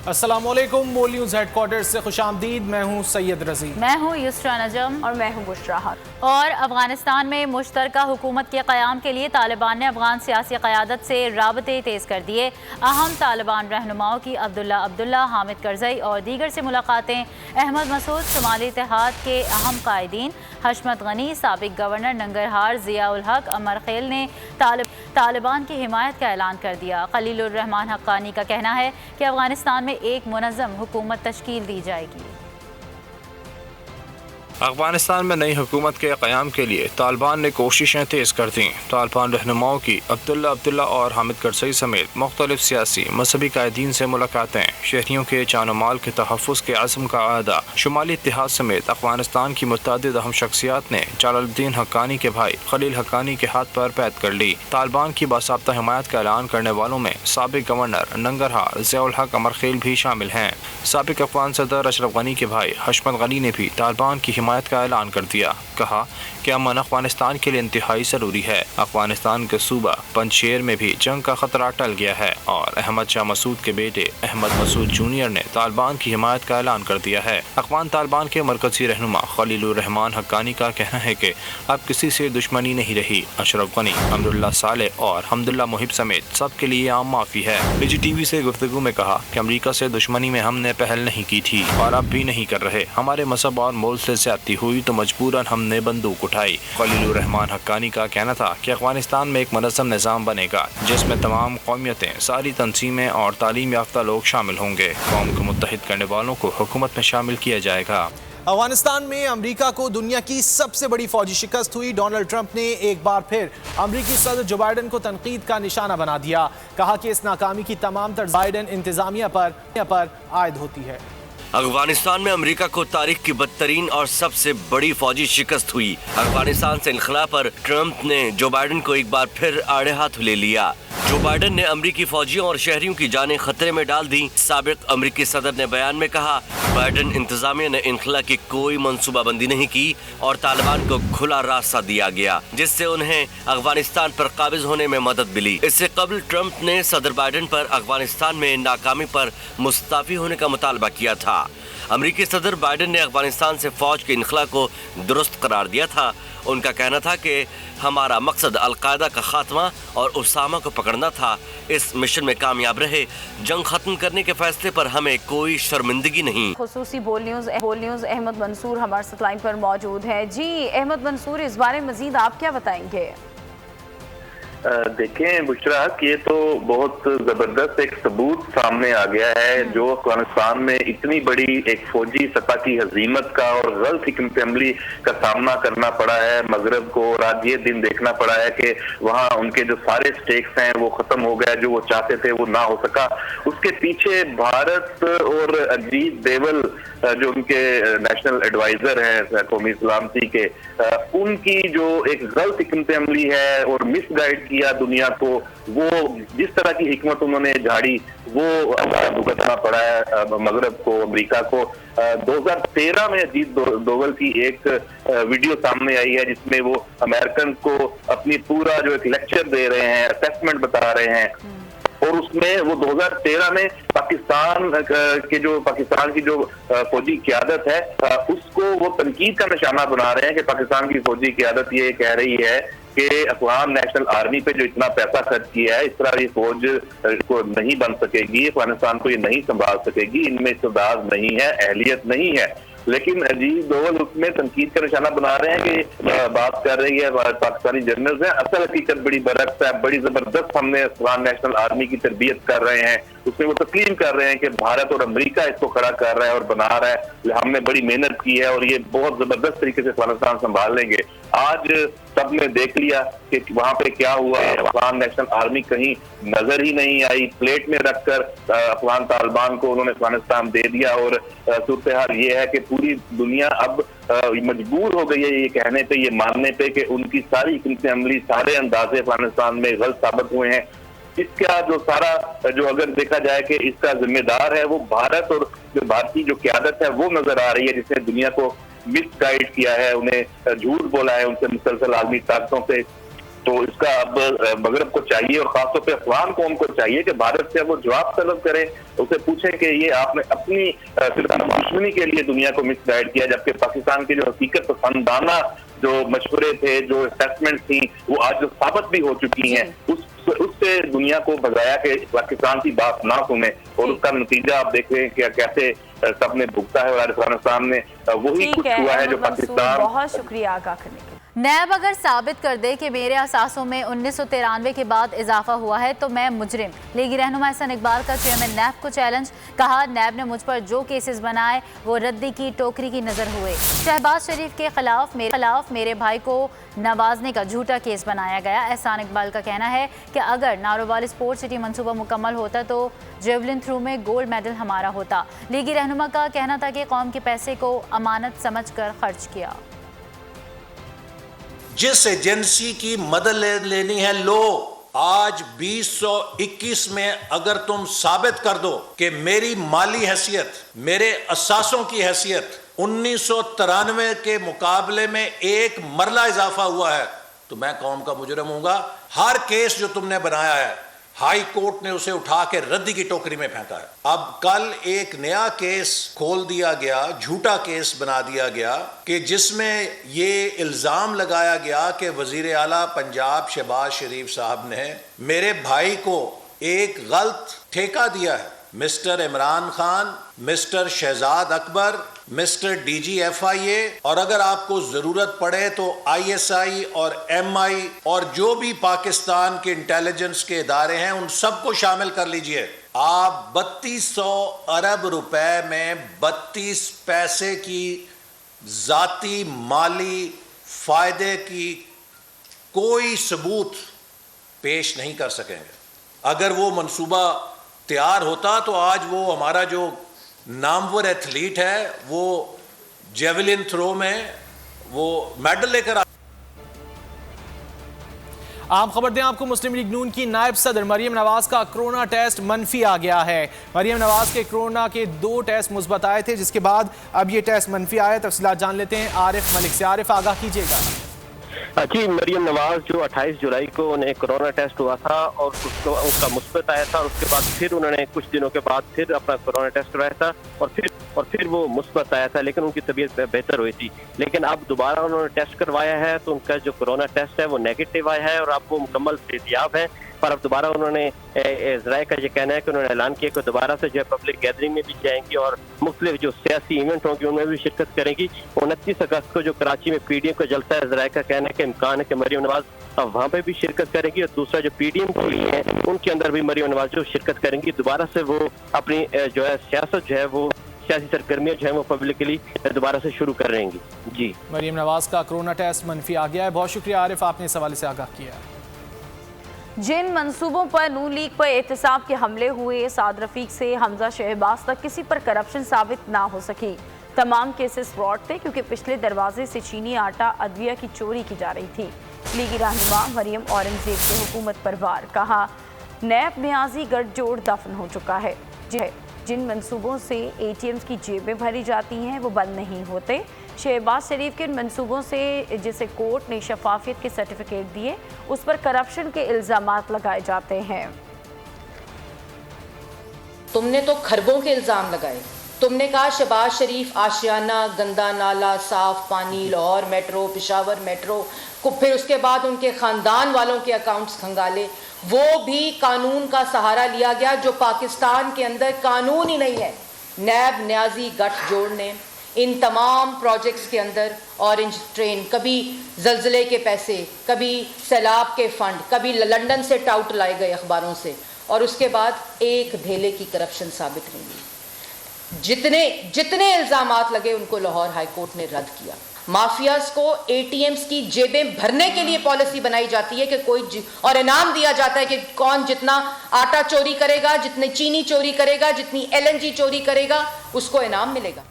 السلام علیکم، مول نیوز ہیڈ کوارٹر سے خوش آمدید۔ میں ہوں سید رضی، میں ہوں یسرا نجم اور میں ہوں بشرا حق۔ اور افغانستان میں مشترکہ حکومت کے قیام کے لیے طالبان نے افغان سیاسی قیادت سے رابطے تیز کر دیے۔ اہم طالبان رہنماؤں کی عبداللہ، حامد کرزئی اور دیگر سے ملاقاتیں۔ احمد مسعود، شمالی اتحاد کے اہم قائدین حشمت غنی، سابق گورنر ننگرہار ضیاء الحق امر خیل نے طالبان کی حمایت کا اعلان کر دیا۔ خلیل الرحمان حقانی کا کہنا ہے کہ افغانستان میں ایک منظم حکومت تشکیل دی جائے گی۔ افغانستان میں نئی حکومت کے قیام کے لیے طالبان نے کوششیں تیز کر دیں۔ طالبان رہنماؤں کی عبداللہ اور حامد کرزئی سمیت مختلف سیاسی مذہبی قائدین سے ملاقاتیں، شہریوں کے جان و مال کے تحفظ کے عزم کا اعادہ۔ شمالی اتحاد سمیت افغانستان کی متعدد اہم شخصیات نے جلال الدین حقانی کے بھائی خلیل حقانی کے ہاتھ پر بیعت کر لی۔ طالبان کی باضابطہ حمایت کا اعلان کرنے والوں میں سابق گورنر ننگرہار ضیاء الحق امر خیل بھی شامل ہیں۔ سابق افغان صدر اشرف غنی کے بھائی حشمت غنی نے بھی طالبان کی حمایت کا اعلان کر دیا۔ کہا کہ امن افغانستان کے لیے انتہائی ضروری ہے۔ افغانستان کے صوبہ پنجشیر میں بھی جنگ کا خطرہ ٹل گیا ہے اور احمد شاہ مسعود کے بیٹے احمد مسعود جونیئر نے طالبان کی حمایت کا اعلان کر دیا ہے۔ افغان طالبان کے مرکزی رہنما خلیل الرحمان حقانی کا کہنا ہے کہ اب کسی سے دشمنی نہیں رہی۔ اشرف غنی، امراللہ صالح اور حمداللہ محب سمیت سب کے لیے عام معافی ہے۔ پی ٹی وی سے گفتگو میں کہا کہ امریکہ سے دشمنی میں ہم نے پہل نہیں کی تھی اور اب بھی نہیں کر رہے۔ ہمارے مذہب اور مول سے زیادتی ہوئی تو مجبوراً ہم نے بندوق اٹھائی۔ خلیل الرحمان حقانی کا کہنا تھا کہ افغانستان میں ایک منظم نظام بنے گا جس میں تمام قومیتیں، ساری تنظیمیں اور تعلیم یافتہ لوگ شامل ہوں گے۔ قوم کو متحد کرنے والوں کو حکومت میں شامل کیا جائے گا۔ افغانستان میں امریکہ کو دنیا کی سب سے بڑی فوجی شکست ہوئی۔ ڈونلڈ ٹرمپ نے ایک بار پھر امریکی صدر جو بائیڈن کو تنقید کا نشانہ بنا دیا۔ کہا کہ اس ناکامی کی تمام طرز بائیڈن انتظامیہ پر عائد ہوتی ہے۔ افغانستان میں امریکہ کو تاریخ کی بدترین اور سب سے بڑی فوجی شکست ہوئی۔ افغانستان سے انخلا پر ٹرمپ نے جو بائیڈن کو ایک بار پھر آڑے ہاتھ لے لیا۔ جو بائیڈن نے امریکی فوجیوں اور شہریوں کی جانیں خطرے میں ڈال دیں۔ سابق امریکی صدر نے بیان میں کہا، بائیڈن انتظامیہ نے انخلا کی کوئی منصوبہ بندی نہیں کی اور طالبان کو کھلا راستہ دیا گیا جس سے انہیں افغانستان پر قابض ہونے میں مدد ملی۔ اس سے قبل ٹرمپ نے صدر بائیڈن پر افغانستان میں ناکامی پر مستعفی ہونے کا مطالبہ کیا تھا۔ امریکی صدر بائیڈن نے افغانستان سے فوج کے انخلا کو درست قرار دیا تھا۔ ان کا کہنا تھا کہ ہمارا مقصد القاعدہ کا خاتمہ اور اسامہ کو پکڑنا تھا۔ اس مشن میں کامیاب رہے۔ جنگ ختم کرنے کے فیصلے پر ہمیں کوئی شرمندگی نہیں۔ خصوصی بول نیوز احمد منصور ہمارے ساتھ لائن پر موجود ہیں۔ جی احمد منصور، اس بارے مزید آپ کیا بتائیں گے؟ دیکھیں بشرا کہ یہ تو بہت زبردست ایک ثبوت سامنے آ گیا ہے جو افغانستان میں اتنی بڑی ایک فوجی سطح کی ہزیمت کا اور غلط حکمت عملی کا سامنا کرنا پڑا ہے مغرب کو، اور آج یہ دن دیکھنا پڑا ہے کہ وہاں ان کے جو سارے سٹیکس ہیں وہ ختم ہو گیا، جو وہ چاہتے تھے وہ نہ ہو سکا۔ اس کے پیچھے بھارت اور اجیت ڈوبھل جو ان کے نیشنل ایڈوائزر ہیں قومی سلامتی کے، ان کی جو ایک غلط حکمت عملی ہے اور مس گائیڈ کیا دنیا کو، وہ جس طرح کی حکمت انہوں نے جھاڑی وہ بھگتنا پڑا ہے مغرب کو، امریکہ کو۔ 2013 میں اجیت ڈوبھل کی ایک ویڈیو سامنے آئی ہے جس میں وہ امریکن کو اپنی پورا جو ایک لیکچر دے رہے ہیں، اسیسمنٹ بتا رہے ہیں، اور اس میں وہ 2013 میں پاکستان کی جو فوجی قیادت ہے اس کو وہ تنقید کا نشانہ بنا رہے ہیں کہ پاکستان کی فوجی قیادت یہ کہہ رہی ہے کہ افغان نیشنل آرمی پہ جو اتنا پیسہ خرچ کیا ہے، اس طرح یہ فوج کو نہیں بن سکے گی، افغانستان کو یہ نہیں سنبھال سکے گی، ان میں استعداد نہیں ہے، اہلیت نہیں ہے۔ لیکن اجیت ڈوبھل اس میں تنقید کا نشانہ بنا رہے ہیں کہ بات کر رہی ہے پاکستانی جنرلز ہیں، اصل حقیقت بڑی برعکس ہے، بڑی زبردست ہم نے افغان نیشنل آرمی کی تربیت کر رہے ہیں۔ اس میں وہ تسلیم کر رہے ہیں کہ بھارت اور امریکہ اس کو کھڑا کر رہا ہے اور بنا رہا ہے، ہم نے بڑی محنت کی ہے اور یہ بہت زبردست طریقے سے افغانستان سنبھال لیں گے۔ آج سب نے دیکھ لیا کہ وہاں پہ کیا ہوا، افغان نیشنل آرمی کہیں نظر ہی نہیں آئی، پلیٹ میں رکھ کر افغان طالبان کو انہوں نے افغانستان دے دیا، اور صورتحال یہ ہے کہ پوری دنیا اب مجبور ہو گئی ہے یہ کہنے پہ، یہ ماننے پہ کہ ان کی ساری حکمت عملی، سارے اندازے افغانستان میں غلط ثابت ہوئے ہیں۔ اس کا جو اگر دیکھا جائے کہ اس کا ذمہ دار ہے وہ بھارت، اور جو بھارتی جو قیادت ہے وہ نظر آ رہی ہے جس نے دنیا کو مس گائیڈ کیا ہے، انہیں جھوٹ بولا ہے، ان سے مسلسل عالمی طاقتوں سے تو اس کا اب مغرب کو چاہیے اور خاص طور پہ افغان قوم کو چاہیے کہ بھارت سے وہ جواب طلب کرے, اسے پوچھیں کہ یہ آپ نے اپنی دشمنی کے لیے دنیا کو مس گائیڈ کیا, جبکہ پاکستان کی جو حقیقت پسندانہ جو مشورے تھے, جو اسٹیٹمنٹ تھیں, وہ آج جو ثابت بھی ہو چکی ہیں, اس سے دنیا کو بھگایا کہ پاکستان کی بات نہ سنے, اور اس کا نتیجہ آپ دیکھ رہے ہیں کہ کیسے سب نے بھگتا ہے, اور افغانستان میں وہی کچھ ہوا ہے جو پاکستان. بہت شکریہ آگاہ کرنے کے لیے. نیب اگر ثابت کر دے کہ میرے اثاثوں میں 1993 کے بعد اضافہ ہوا ہے تو میں مجرم. لیگی رہنما احسن اقبال کا چیئرمین نیب کو چیلنج, کہا نیب نے مجھ پر جو کیسز بنائے وہ ردی کی ٹوکری کی نظر ہوئے. شہباز شریف کے خلاف میرے بھائی کو نوازنے کا جھوٹا کیس بنایا گیا. احسان اقبال کا کہنا ہے کہ اگر نارووال اسپورٹ سٹی منصوبہ مکمل ہوتا تو جیولن تھرو میں گولڈ میڈل ہمارا ہوتا. لیگی رہنما کا کہنا تھا کہ قوم کے پیسے کو امانت سمجھ کر خرچ کیا. جس ایجنسی کی مدد لینی ہے لو. آج 2021 میں اگر تم ثابت کر دو کہ میری مالی حیثیت, میرے اثاثوں کی حیثیت 1993 کے مقابلے میں 1 مرلہ اضافہ ہوا ہے تو میں قوم کا مجرم ہوں گا. ہر کیس جو تم نے بنایا ہے ہائی کورٹ نے اسے اٹھا کے ردی کی ٹوکری میں پھینکا ہے. اب کل ایک نیا کیس کھول دیا گیا, جھوٹا کیس بنا دیا گیا کہ جس میں یہ الزام لگایا گیا کہ وزیر اعلیٰ پنجاب شہباز شریف صاحب نے میرے بھائی کو ایک غلط ٹھیکہ دیا ہے. مسٹر عمران خان, مسٹر شہزاد اکبر, مسٹر ڈی جی ایف آئی اے, اور اگر آپ کو ضرورت پڑے تو آئی ایس آئی اور ایم آئی اور جو بھی پاکستان کے انٹیلیجنس کے ادارے ہیں ان سب کو شامل کر لیجئے. آپ 3200 ارب روپے میں 32 پیسے کی ذاتی مالی فائدے کی کوئی ثبوت پیش نہیں کر سکیں گے. اگر وہ منصوبہ تیار ہوتا تو آج وہ ہمارا جو نامور ایتھلیٹ ہے وہ جیولن تھرو میں وہ میڈل لے کر عام خبر دیں آپ کو. مسلم لیگ نون کی نائب صدر مریم نواز کا کرونا ٹیسٹ منفی آ گیا ہے. مریم نواز کے کرونا کے 2 ٹیسٹ مثبت آئے تھے, جس کے بعد اب یہ ٹیسٹ منفی آئے. تفصیلات جان لیتے ہیں عارف ملک سے. عارف, آگاہ کیجیے گا. جی, مریم نواز جو 28 جولائی کو انہیں کرونا ٹیسٹ ہوا تھا اور ان کا مثبت آیا تھا, اور اس کے بعد پھر انہوں نے کچھ دنوں کے بعد پھر اپنا کرونا ٹیسٹ کرایا تھا اور پھر وہ مثبت آیا تھا, لیکن ان کی طبیعت بہتر ہوئی تھی. لیکن اب دوبارہ انہوں نے ٹیسٹ کروایا ہے تو ان کا جو کرونا ٹیسٹ ہے وہ نیگیٹو آیا ہے اور اب وہ مکمل صحتیاب ہے. پر اب دوبارہ انہوں نے ذرائع کا یہ کہنا ہے کہ انہوں نے اعلان کیا کہ دوبارہ سے جو ہے پبلک گیدرنگ میں بھی جائیں گی اور مختلف جو سیاسی ایونٹ ہوں گے ان میں بھی شرکت کریں گی. 29 اگست کو جو کراچی میں پی ڈی ایم کا جلسہ ہے, ذرائع کا کہنا ہے کہ امکان ہے کہ مریم نواز وہاں پہ بھی شرکت کریں گی, اور دوسرا جو پی ڈی ایم کھولی ہے ان کے اندر بھی مریم نواز جو شرکت کریں گی. دوبارہ سے وہ اپنی جو ہے سیاست جو ہے وہ سیاسی سرگرمیاں جو ہے وہ پبلکلی دوبارہ سے شروع کر رہیں گی. جی, مریم نواز کا کرونا ٹیسٹ منفی آ گیا ہے. بہت شکریہ عارف, آپ نے اس حوالے سے آگاہ کیا. جن منصوبوں پر نون لیگ پر احتساب کے حملے ہوئے, سعد رفیق سے حمزہ شہباز تک کسی پر کرپشن ثابت نہ ہو سکی. تمام کیسز فراڈ تھے کیونکہ پچھلے دروازے سے چینی آٹا ادویہ کی چوری کی جا رہی تھی. لیگی رہنما مریم اورنگزیب کی حکومت پر وار, کہا نیب نیازی گٹھ جوڑ دفن ہو چکا ہے. جن منصوبوں سے اے ٹی ایمز کی جیبیں بھری جاتی ہیں وہ بند نہیں ہوتے. شہباز شریف کے منصوبوں سے جسے کورٹ نے شفافیت کے سرٹیفکیٹ دیے اس پر کرپشن کے الزامات لگائے جاتے ہیں. تم نے تو کھربوں کے الزام لگائے. تم نے کہا شہباز شریف آشیانہ, گندا نالا, صاف پانی, لاہور میٹرو, پشاور میٹرو کو, پھر اس کے بعد ان کے خاندان والوں کے اکاؤنٹس کھنگالے. وہ بھی قانون کا سہارا لیا گیا جو پاکستان کے اندر قانون ہی نہیں ہے. نیب نیازی گٹھ جوڑ نے ان تمام پروجیکٹس کے اندر اورنج ٹرین, کبھی زلزلے کے پیسے, کبھی سیلاب کے فنڈ, کبھی لندن سے ٹاؤٹ لائے گئے اخباروں سے, اور اس کے بعد ایک دھیلے کی کرپشن ثابت نہیں ہوئی. جتنے الزامات لگے ان کو لاہور ہائی کورٹ نے رد کیا. مافیاز کو اے ٹی ایمز کی جیبیں بھرنے کے لیے پالیسی بنائی جاتی ہے کہ کوئی اور انعام دیا جاتا ہے کہ کون جتنا آٹا چوری کرے گا, جتنی چینی چوری کرے گا, جتنی ایل این جی چوری کرے گا, اس کو انعام ملے گا.